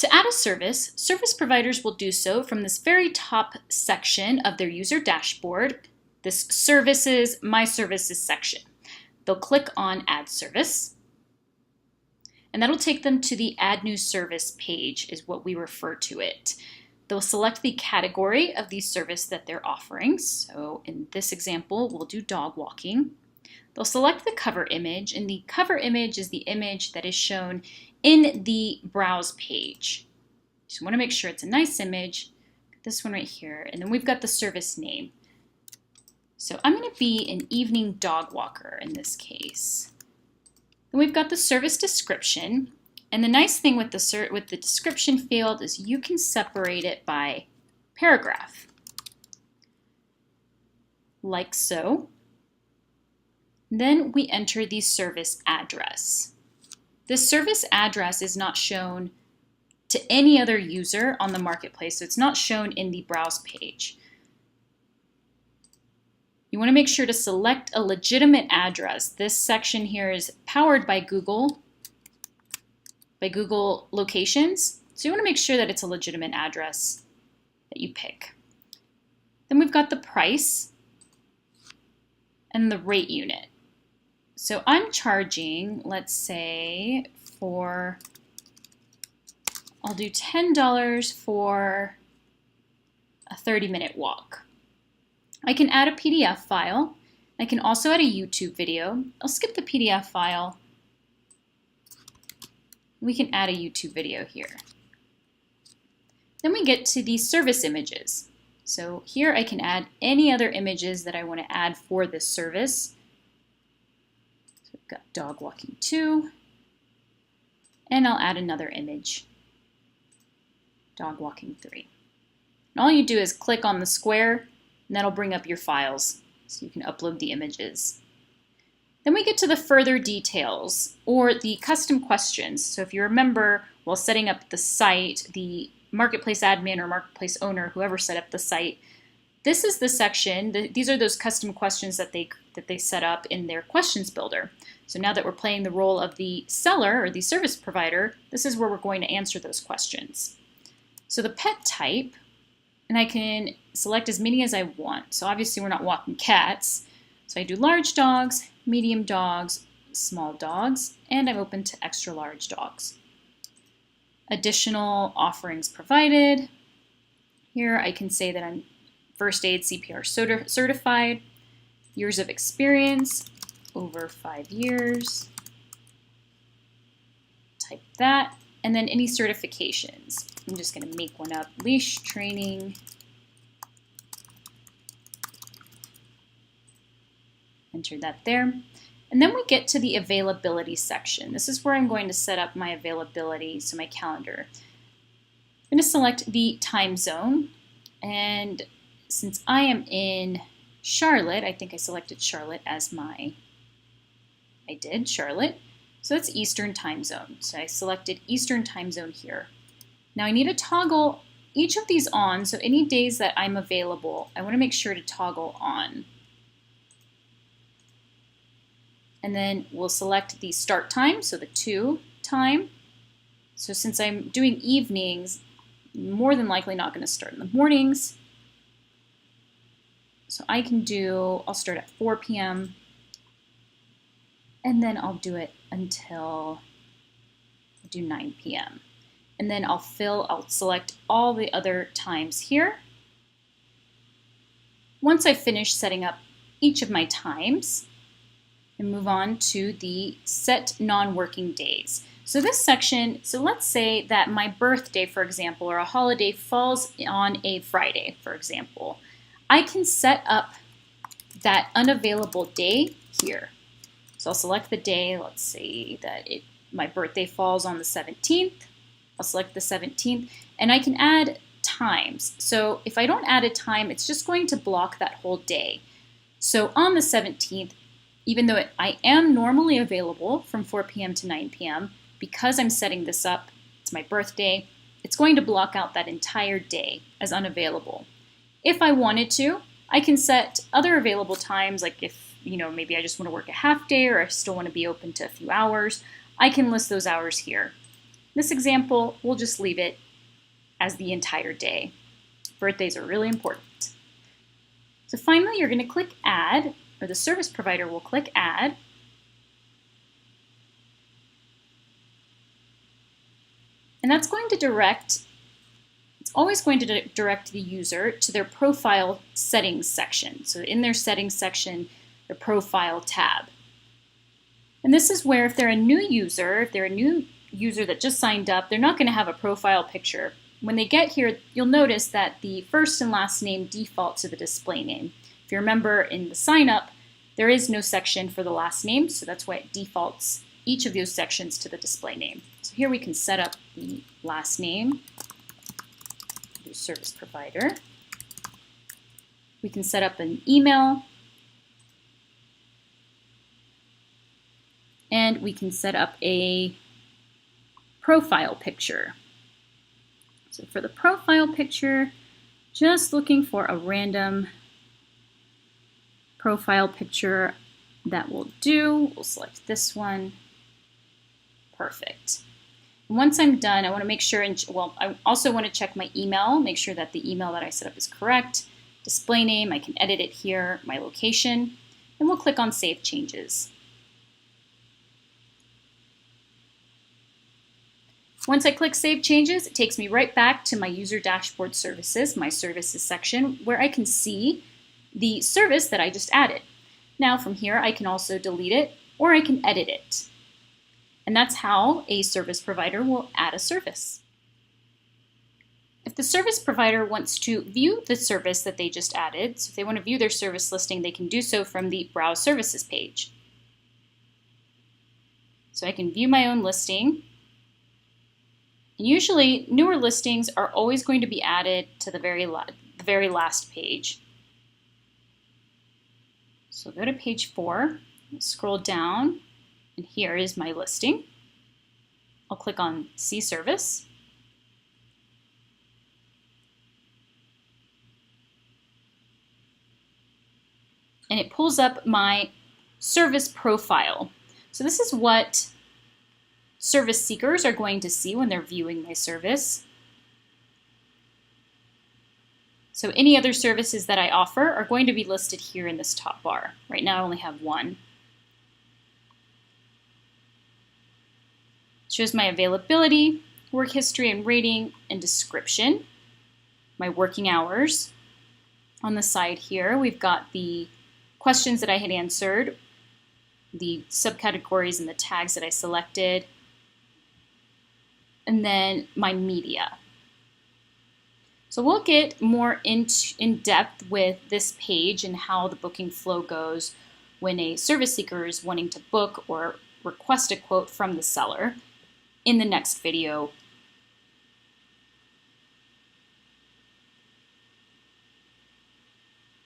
To add a service, service providers will do so from this very top section of their user dashboard, this Services, My Services section. They'll click on Add Service, and that'll take them to the Add New Service page, is what we refer to it. They'll select the category of the service that they're offering. So in this example, we'll do dog walking. They'll select the cover image, and the cover image is the image that is shown in the Browse page. So you want to make sure it's a nice image. This one right here, and then we've got the service name. So I'm going to be an evening dog walker in this case. Then we've got the service description, and the nice thing with the description field is you can separate it by paragraph, like so. Then we enter the service address. This service address is not shown to any other user on the marketplace, so it's not shown in the Browse page. You want to make sure to select a legitimate address. This section here is powered by Google Locations, so you want to make sure that it's a legitimate address that you pick. Then we've got the price and the rate unit. So I'm charging, let's say, I'll do $10 for a 30-minute walk. I can add a PDF file. I can also add a YouTube video. I'll skip the PDF file. We can add a YouTube video here. Then we get to the service images. So here I can add any other images that I want to add for this service. So we've got dog walking 2, and I'll add another image, dog walking 3. And all you do is click on the square, and that'll bring up your files so you can upload the images. Then we get to the further details, or the custom questions. So if you remember, while setting up the site, the marketplace admin or marketplace owner, whoever set up the site, this is the section, these are those custom questions that they set up in their questions builder. So now that we're playing the role of the seller or the service provider, this is where we're going to answer those questions. So the pet type, and I can select as many as I want. So obviously we're not walking cats. So I do large dogs, medium dogs, small dogs, and I'm open to extra large dogs. Additional offerings provided. Here I can say that I'm first aid CPR certified, years of experience, over 5 years. Type that, and then any certifications. I'm just going to make one up, leash training. Enter that there. And then we get to the availability section. This is where I'm going to set up my availability, so my calendar. I'm going to select the time zone, and since I am in Charlotte, I think I selected Charlotte as Charlotte. So that's Eastern time zone. So I selected Eastern time zone here. Now I need to toggle each of these on, so any days that I'm available, I want to make sure to toggle on. And then we'll select the start time, so the 2 time. So since I'm doing evenings, more than likely not going to start in the mornings. So I'll start at 4 p.m. and then I'll do it until I do 9 p.m. And then I'll select all the other times here. Once I finish setting up each of my times, and move on to the set non-working days. So this section, so let's say that my birthday, for example, or a holiday falls on a Friday, for example. I can set up that unavailable day here. So I'll select the day, let's say that my birthday falls on the 17th. I'll select the 17th, and I can add times. So if I don't add a time, it's just going to block that whole day. So on the 17th, even though I am normally available from 4 p.m. to 9 p.m., because I'm setting this up, it's my birthday, it's going to block out that entire day as unavailable. If I wanted to, I can set other available times, like if, maybe I just want to work a half day or I still want to be open to a few hours, I can list those hours here. In this example, we'll just leave it as the entire day. Birthdays are really important. So finally, you're going to click Add, or the service provider will click Add. And that's going to direct, it's always going to direct the user to their profile settings section. So in their settings section, the profile tab. And this is where if they're a new user, that just signed up, they're not going to have a profile picture. When they get here, you'll notice that the first and last name default to the display name. If you remember in the sign up, there is no section for the last name, so that's why it defaults each of those sections to the display name. So here we can set up the last name, the service provider. We can set up an email, and we can set up a profile picture. So for the profile picture, just looking for a random profile picture that will do. We'll select this one. Perfect. And once I'm done, I want to make sure, I also want to check my email, make sure that the email that I set up is correct. Display name, I can edit it here, my location, and we'll click on Save Changes. Once I click Save Changes, it takes me right back to my User Dashboard Services, my Services section, where I can see the service that I just added. Now from here, I can also delete it, or I can edit it. And that's how a service provider will add a service. If the service provider wants to view the service that they just added, so if they want to view their service listing, they can do so from the Browse Services page. So I can view my own listing. And usually, newer listings are always going to be added to the very last page. So go to page 4, scroll down, and here is my listing. I'll click on See Service. And it pulls up my service profile. So this is what service seekers are going to see when they're viewing my service. So any other services that I offer are going to be listed here in this top bar. Right now I only have one. It shows my availability, work history and rating, and description, my working hours. On the side here, we've got the questions that I had answered, the subcategories and the tags that I selected, and then my media. So we'll get more in depth with this page and how the booking flow goes when a service seeker is wanting to book or request a quote from the seller in the next video